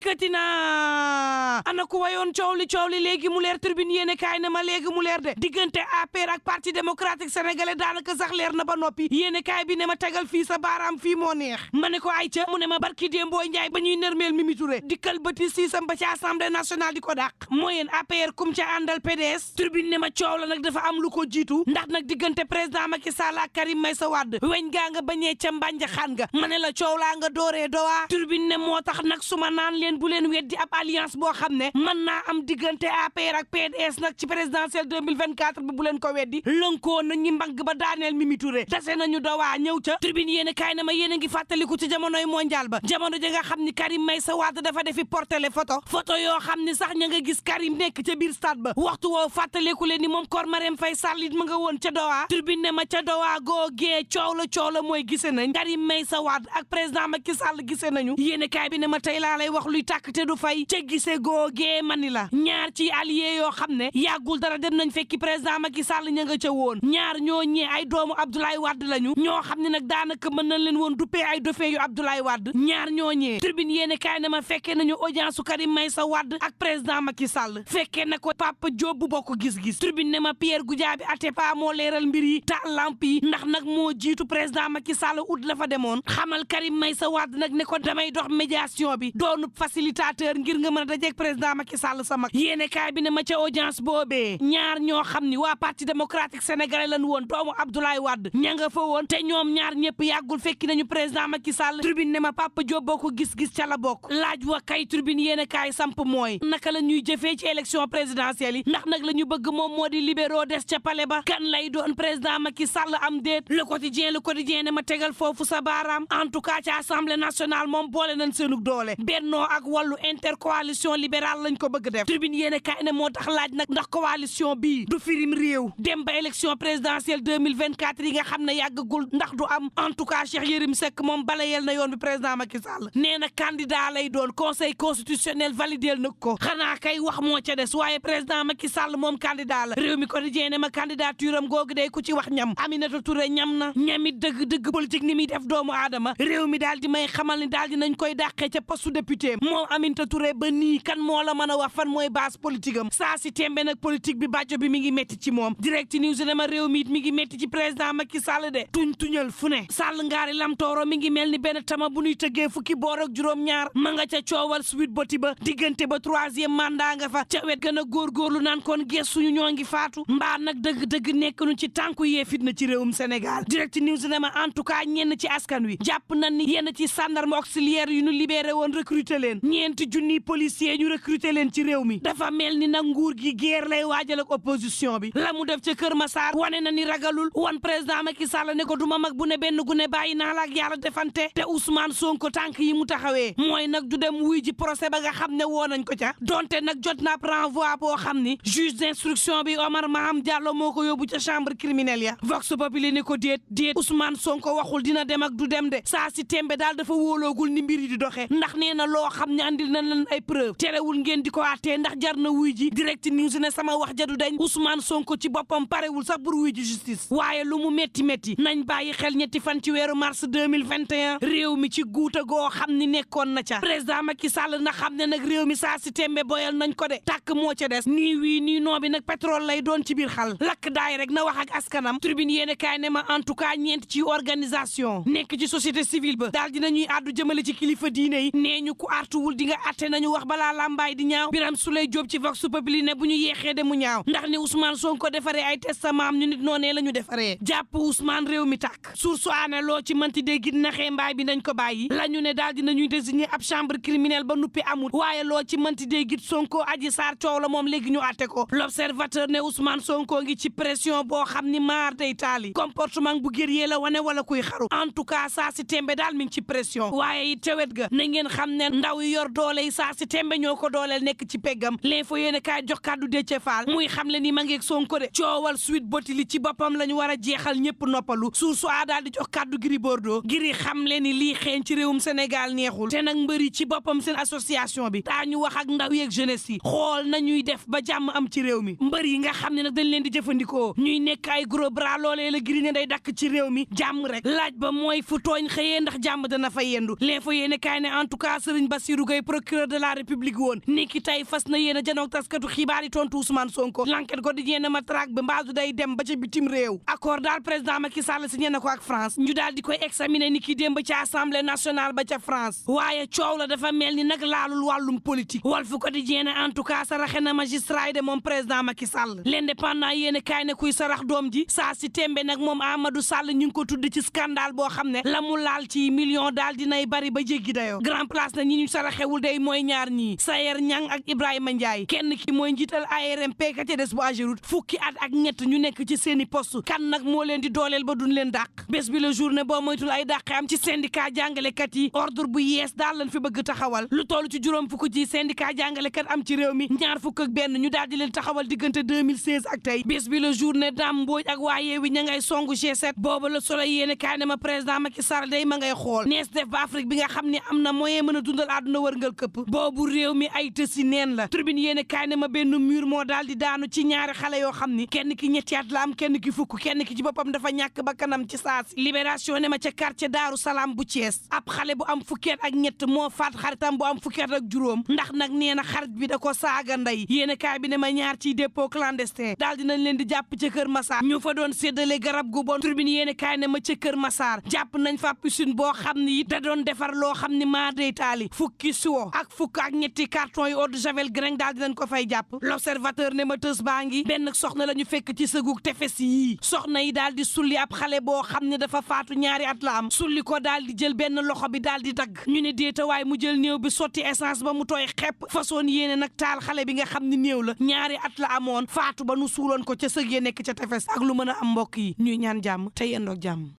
dikkati na ana ku wayoon coow li léegi mu leer Tribune yéene kaay ne ma léegi mu leer de diggante APR ak parti démocratique sénégalais daanaka sax leer na ba noppi yéene kaay bi ne ma tegal fii sa baaraam fii moo neex ma ne ko ay ca mu ne ma barki Dembo Njaay ba ñuy nërmeel Mimi Touré dikkal bëti siisam ba ci assemblée nationale di ko dàq moo yéen APR kum ca àndal PDS Tribune ne ma coow la nag dafa am lu ko jiitu ndax nag diggante président Macky Sall ak Karim Meïssa Wade weñ gaa nga bañee ca mbànja xaan nga ma ne la coow laa nga dooree dowaa Tribune ne moo tax nag suma naan leen bu leen weddi ab alliance boo xam ne mën naa am diggante APR ak PDS nag ci présidentielle 2024 bi bu leen ko weddi lënkoo nañu mbagg ba daaneel Mimi Touré tase nañu dowaa ñëw ca Tribune yéen a kaay na ma yéen a ngi fàttaliku ci jamonoy mondial ba jamono ji nga xam ni Karim Meïssa Wade dafa defi portele photo yoo xam ni sax ña nga gis Karim nekk ca biir stade ba waxtu woo fàttaliku leen ni moom Kor Marème Faye Sall it ma nga woon ca dowaa Tribune ne ma ca dowaa googee coow la mooy gise nañ Karim Meïssa Wade ak président Macky Sall gise nañu yéen a kaay bi ne ma tey laa lay wax luy tàkk te du fay ca gise googee mani la ñaar ci allié yoo xam ne yàggul dara dem nañ fekki président Macky Sall ña nga ca woon ñaar ñoo ñee ay doomu Abdoulaye Wade lañu ñoo xam ne nag daanaka mën nañ leen woon duppee ay dauphin yu Abdoulaye Wade ñaar ñoo ñee Tribune yéene kaay na ma fekkee nañu audience su Karim Meïssa Wade ak président Macky Sall fekkee na ko Papa Diop bu bokk gis-gis Tribune ne ma Pierre Goudiaby Atepa moo leeral mbir yi taal lamp yi ndax nag moo jiitu président Macky Sall ut la fa demoon xamal Karim Meïssa Wade nag ne ko damay dox médiation bi doonu facilitateur ngir nga mën a dajeeg président Macky Sall sa mag yéene kaay bi ne ma ca audience boobee ñaar ñoo xam ni waa parti démocratique sénégalais lañ woon doomu Abdoulaye Wade ña nga fa woon te ñoom ñaar ñëpp yàggul fekki nañu président Macky Sall Tribune ne ma Papa Diop boo ko gis-gis ca la bokk laaj wa kay Tribune yéene kaay samp mooy naka la ñuy jëfee ci élection présidentielle yi ndax nag la ñu bëgg moom moo di libéraux des ca palais ba kan lay doon président Macky Sall am déet le quotidien ne ma tegal foofu sa baaraam en tout cas ci assemblée nationale moom boole nañ seenug doole bennoo ak wàllu intercoalition libérale lañ ko bëgg def Tribune yéene kaay ne moo tax laaj nag ndax coalition bii du firim réew dem ba élection présidentielle 2024 yi nga xam ne yàggagul ndax du am en tout cas Cheikh Yérim Seck moom balayel na yoon bi président Macky Sall nee na candidat lay doon conseil constitutionnel validel na ko xanaa kay wax moo ca des waaye président Macky Sall moom candidat la réew mi quotidien ne ma candidature am googu day ku ci wax ñam Aminata Touré ñam na ñamit dëgg politique ni muy def doomu aadama réew mi daal di may xamal ni daal di nañ koy dàqee ca poste député moom Aminata Touré ba nii kan moo la mën a wax fan mooy base politique am saa si tembe nag politique bi bàjjo bi mi ngi métti ci moom direct news ne ma réew mi it mi ngi métti ci président Macky Sall de tuñal fu ne Sall ngaari lam tooro mi ngi mel ni benn tama bu ñuy tëggee fukki boor ak juróom-ñaar ma nga ca coowal suite boti ba diggante ba troisième mandat nga fa ca wet gën a góorgóorlu naan kon gees suñu ñoo ngi faatu mbaa nag dëgg nekk nu ci tànku yee fitna ci réewum Sénégal direct news ne ma en tout cas ñenn ci askan wi jàpp nañ ni yenn ci gendarme auxiliaire yu ñu libéré woon recruter leen ñeenti junniy policier ñu recruter leen ci réew mi dafa mel ni nag nguur gi guerre lay waajal ak opposition bi la mu def ca Kër Massar wane na ni ragalul wan président Macky Sall ne ko duma mag bu ne benn gu ne bàyyi naa la ak yàlla defante te Ousmane Sonko tànk yi mu taxawee mooy nag du dem wuy ji procès ba nga xam ne woo nañ ko ca donte nag jot na renvoi boo xam ni juge d'instruction bi Omar Maham Diallo moo ko yóbbu ca chambre criminelle ya Vox Populi ne ko déet Ousmane Sonko waxul dina dem ak du dem de saa si tembe daal dafa wóoloogul ni mbir yi di doxee ndax nee na loo xam ne andil na leen ay preuve terewul ngeen di ko àttee ndax jar na wuy ji direct news ne sama wax jadu dañ Ousmane Sonko ci boppam parewul sax pour wuy ji justice waaye lu mu métti nañ bàyyi xel ñetti fan ci weeru mars 2021 réew mi ci guuta goo xam ni nekkoon na ca président Macky Sall na xam ne nag réew mi saa si tembe boyal nañ ko de tàkk moo ca des nii wii nii noo bi nag pétrole lay doon ci biir xal lakk daay rek na wax ak askanam Tribune yéene kaay ne ma en tout cas ñeent ci organisation nekk ci société civile ba daal dinañuy àddu jëmale ci kilifa diine yi nee ñu ku artuwul di nga atte nañu wax balaa làmbaay di ñaaw Biram Souleye Diop ci Vox Populi ne bu ñu yeexee de mu ñaaw ndax ni Ousmane Sonko defaree ay testament am ñu nit noonee la ñu defaree jàpp Ousmane réew mi tàkk source aane loo ci manti dégg naxee mbaay bi nañ ko bàyyi la ñu ne daal dinañuy désigner ab chambre criminelle ba nuppi amul waaye loo ci manti dégg Sonko Adji Sarr coow la moom léegi ñu atte ko l'observateur ne Ousmane Sonko ngi ci pression boo xam ni maar day taali comportement bu guerrier la wane wala kuy xaru en tout cas saa si tembe daal mi ngi ci pression waaye it tewet ga na ngeen xam ne ndaw yi yor doole yi saa si tembe ñoo ko dooleel nekk ci peggam l'info yéene kaay jox kàddu Déthié Fall muy xam le ni ma ngeeg Sonko de coowal suite boti li ci boppam la ñu war a jeexal ñëpp noppalu suuf su daal di jox kàddu Gris Bordeaux Gris xam le ni lii xeeñ ci réewum Sénégal neexul te nag mbëri ci boppam seen association bi daa ñu wax ak ndaw yeeg jeunesse yi xool nañuy def ba jàmm am ci réew mi mbër yi nga xam ne nag dañ leen di jëfandikoo ñuy nekk ay gros bras loolee la Gris ne day dakk ci réew mi jàmm rek laaj ba mooy fu tooñ xëyee ndax jàmm dana fa yendu l'info yéene kaay ne en tout cas Serigne Bassirou Bassirou Gueye procureur de la République woon niki tey fas na yéen a janoog taskatu xibaar yi tontu Ousmane Sonko l'enquête ko di yéen ma traque ba mbaadu day dem ba ca bitim réew accord daal président Macky Sall signé na ko ak France ñu daal di koy examiner niki démb ca assemblée nationale ba ca France waaye coow la dafa mel ni nag laalul wàllum politique Walf Quotidien en tout cas saraxe na magistrat yi de moom président Macky Sall l'indépendant yéen kaay ne kuy sarax doom ji saa si tembe nag moom Amadou Sall ñu ngi ko tudd ci scandale boo xam ne la mu laal ci million daal dinay bari ba jéggi dayoo grand place na ñi ñu saraxewul day mooy ñaar ñii Sayer Niang ak Ibrahima Ndiaye kenn ki mooy njiital ARMP ka ca des bu Ageroute fukki at ak ñett ñu nekk ci seeni poste kan nag moo leen di dooleel ba duñ leen dàq bés bi la journée boo moytul ay dàqe am ci syndicat jàngalekat yi ordre bu yees daal lañ fi bëgg taxawal lu toll ci juróom fukk ci syndicat jàngalekat am ci réew mi ñaar fukk ak benn ñu daal di leen taxawal diggante 2016 ak tey bés bi la journée Dame Mbodj ak waa Yewwi ña ngay songu G7 boobu la Soleil yéene kaay ne ma président Macky Sall day ma ngay xool nees def ba Afrique bi nga xam ne am na moyen mën a dundal àdduna wërngal këpp boobu réew mi ay tësi neen la Tribune yéene kaay ne ma benn mur moo daal di daanu ci ñaari xale yoo xam ni kenn ki ñetti at la am kenn ki fukk kenn ki ci boppam dafa ñàkk ba kanam ci saasi Libération ne ma ca quartier Daaru Salaam bu Thiès ab xale bu am fukki at ak ñett moo faat xaritam bu am fukki at ak juróom ndax nag nee na xarit bi da ko saaga ndey yéene kaay bi ne ma ñaar ciy dépôt clandestin daal dinañ leen di jàpp ca Kër Massar ñu fa doon séddale garab gu bon Tribune yéene kaay ne ma ca Kër Massar jàpp nañ fa piscine boo xam ni da doon defar loo xam ni maa day taali fukki siwo ak fukk ak ñetti carton yu eau de javel grain daal dinañ ko fay jàpp L'Observateur ne ma tës baa ngi benn soxna la ñu fekk ci sëgug tefes yi soxna yi daal di sulli ab xale boo xam ne dafa faatu ñaari at la am sulli ko daal di jël benn loxo bi daal di dagg ñu ne déeta waaye mu jël néew bi sotti essence ba mu tooy xepp façon yéene nag taal xale bi nga xam ni néew la ñaari at la amoon faatu ba nu suuloon ko ca sëg ya nekk ca tefes ak lu mën a am mbokk yi ñuy ñaan jàmm te yendoog jàmm